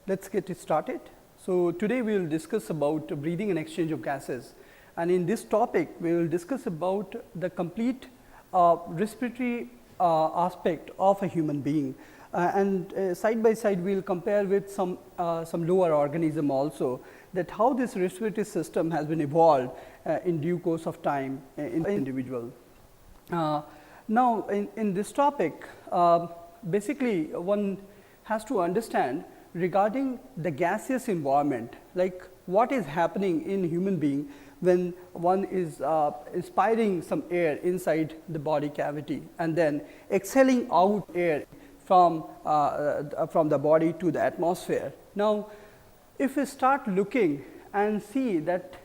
Let's get it started. So, today we will discuss about breathing and exchange of gases, and in this topic we will discuss about the complete respiratory aspect of a human being, and side by side we will compare with some lower organism also, that how this respiratory system has been evolved in due course of time in individual. Now, in this topic, basically one has to understand regarding the gaseous environment, like what is happening in human being when one is inspiring some air inside the body cavity and then exhaling out air from the body to the atmosphere. Now, if we start looking and see that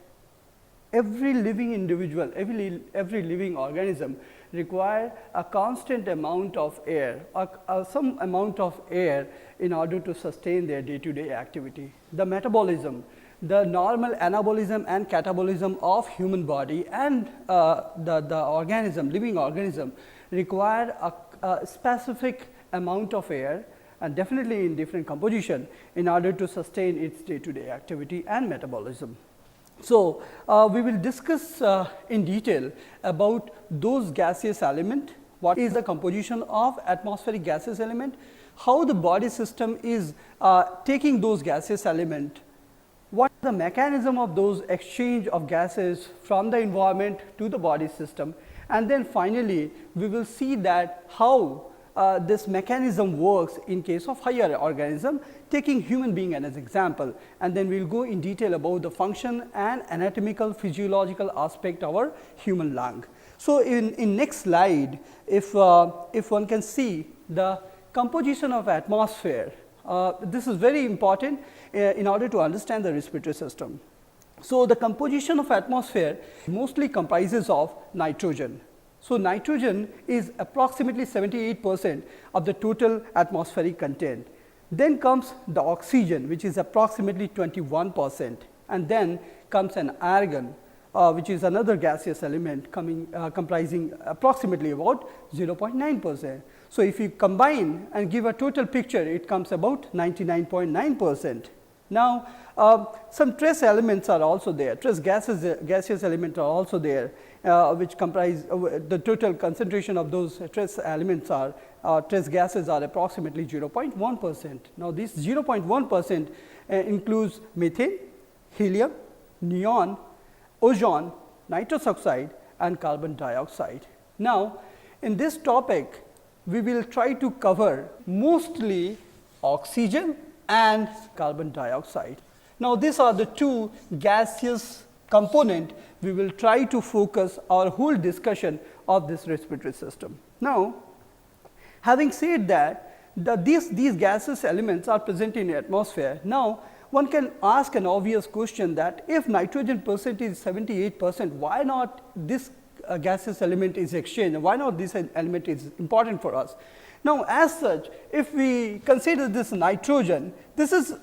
every living individual, every living organism require a constant amount of air or some amount of air in order to sustain their day-to-day activity. The metabolism, the normal anabolism and catabolism of human body and the organism, living organism require a specific amount of air, and definitely in different composition, in order to sustain its day-to-day activity and metabolism. So, we will discuss in detail about those gaseous element, what is the composition of atmospheric gaseous element, how the body system is taking those gaseous element, what is the mechanism of those exchange of gases from the environment to the body system, and then finally, we will see that how this mechanism works in case of higher organism, taking human being as an example, and then we will go in detail about the function and anatomical physiological aspect of our human lung. So, in next slide, if one can see the composition of atmosphere, this is very important in order to understand the respiratory system. So, the composition of atmosphere mostly comprises of nitrogen. So, nitrogen is approximately 78% of the total atmospheric content. Then comes the oxygen, which is approximately 21%, and then comes an argon, which is another gaseous element comprising approximately about 0.9%. So, if you combine and give a total picture, it comes about 99.9%. Now, some trace elements are also there, trace gaseous elements are also there, which comprise the total concentration of those trace elements are trace gases are approximately 0.1%. Now, this 0.1% includes methane, helium, neon, ozone, nitrous oxide and carbon dioxide. Now, in this topic we will try to cover mostly oxygen and carbon dioxide. Now, these are the two gaseous component we will try to focus our whole discussion of this respiratory system. Now, having said that these gaseous elements are present in the atmosphere, now one can ask an obvious question that if nitrogen percentage is 78%, why not this gaseous element is exchanged, why not this element is important for us? Now, as such, if we consider this nitrogen, this is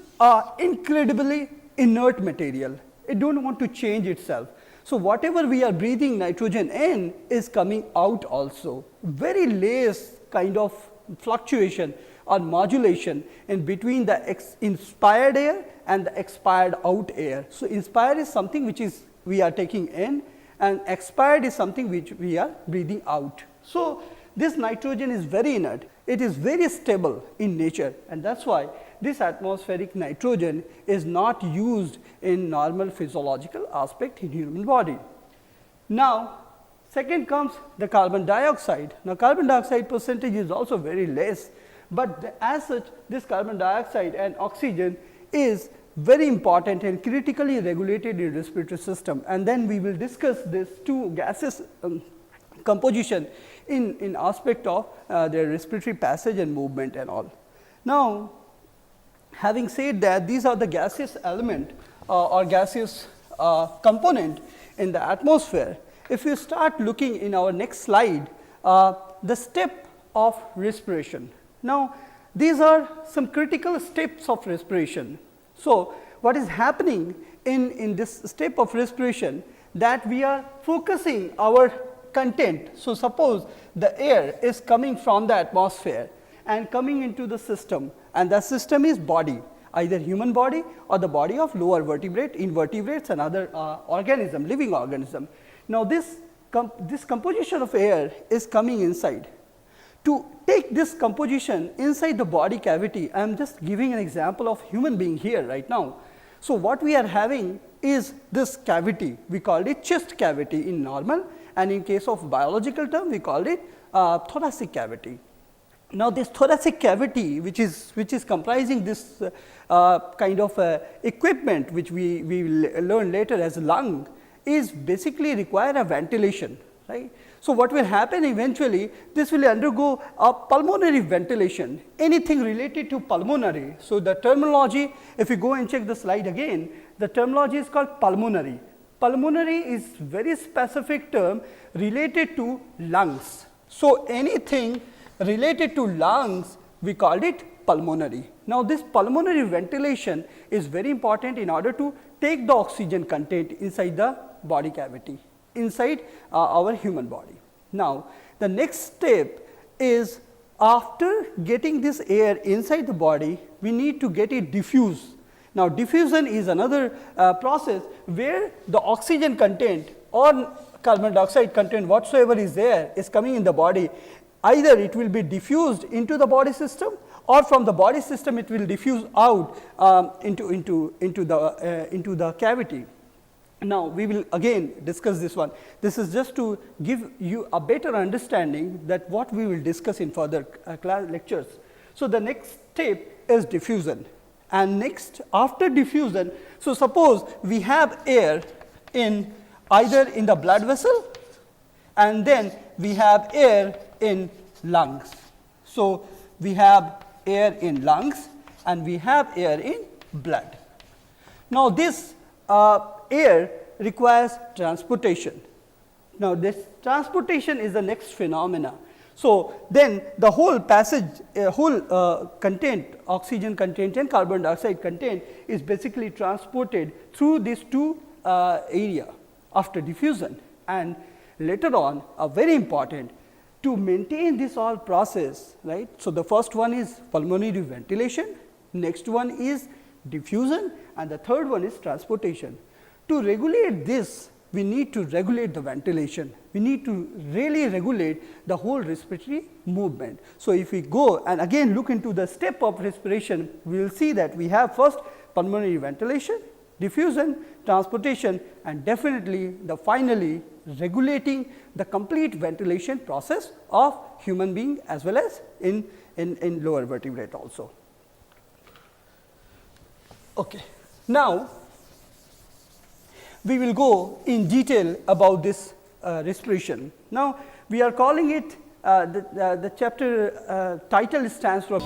incredibly inert material, it do not want to change itself. So, whatever we are breathing nitrogen in is coming out also, very less kind of fluctuation or modulation in between the inspired air and the expired out air. So, inspired is something which is we are taking in, and expired is something which we are breathing out. So, this nitrogen is very inert, it is very stable in nature, and that is why this atmospheric nitrogen is not used in normal physiological aspect in human body. Now, second comes the carbon dioxide. Now, carbon dioxide percentage is also very less, but as such this carbon dioxide and oxygen is very important and critically regulated in respiratory system, and then we will discuss this two gases composition in aspect of their respiratory passage and movement and all. Now, having said that, these are the gaseous element or gaseous component in the atmosphere. If you start looking in our next slide, the step of respiration. Now, these are some critical steps of respiration. So, what is happening in this step of respiration, that we are focusing our content. So, suppose the air is coming from the atmosphere and coming into the system, and the system is body. either human body or the body of lower vertebrate, invertebrates and other organism, living organism. Now, this composition of air is coming inside. To take this composition inside the body cavity, I am just giving an example of human being here right now. So, what we are having is this cavity, we called it chest cavity in normal, and in case of biological term we called it thoracic cavity. Now, this thoracic cavity which is comprising this kind of equipment which we will learn later as lung is basically require a ventilation, right. So, what will happen eventually, this will undergo a pulmonary ventilation, anything related to pulmonary. So, the terminology, if you go and check the slide again, the terminology is called pulmonary. Pulmonary is very specific term related to lungs. So, anything related to lungs we called it pulmonary. Now, this pulmonary ventilation is very important in order to take the oxygen content inside the body cavity, inside our human body. Now, the next step is after getting this air inside the body, we need to get it diffused. Now, diffusion is another process where the oxygen content or carbon dioxide content whatsoever is there is coming in the body. Either it will be diffused into the body system or from the body system it will diffuse out into the cavity. Now, we will again discuss this one. This is just to give you a better understanding that what we will discuss in further class lectures. So, the next step is diffusion, and next after diffusion, so suppose we have air in either in the blood vessel and then we have air in lungs. So, we have air in lungs and we have air in blood. Now, this air requires transportation. Now, this transportation is the next phenomena. So, then the whole passage, whole content, oxygen content and carbon dioxide content is basically transported through these two area after diffusion, and later on very important to maintain this all process, right. So, the first one is pulmonary ventilation, next one is diffusion and the third one is transportation. To regulate this, we need to regulate the ventilation, we need to really regulate the whole respiratory movement. So, if we go and again look into the step of respiration, we will see that we have first pulmonary ventilation, diffusion, transportation and definitely the finally regulating the complete ventilation process of human being as well as in lower vertebrate also. Okay. Now, we will go in detail about this respiration. Now, we are calling it the chapter title stands for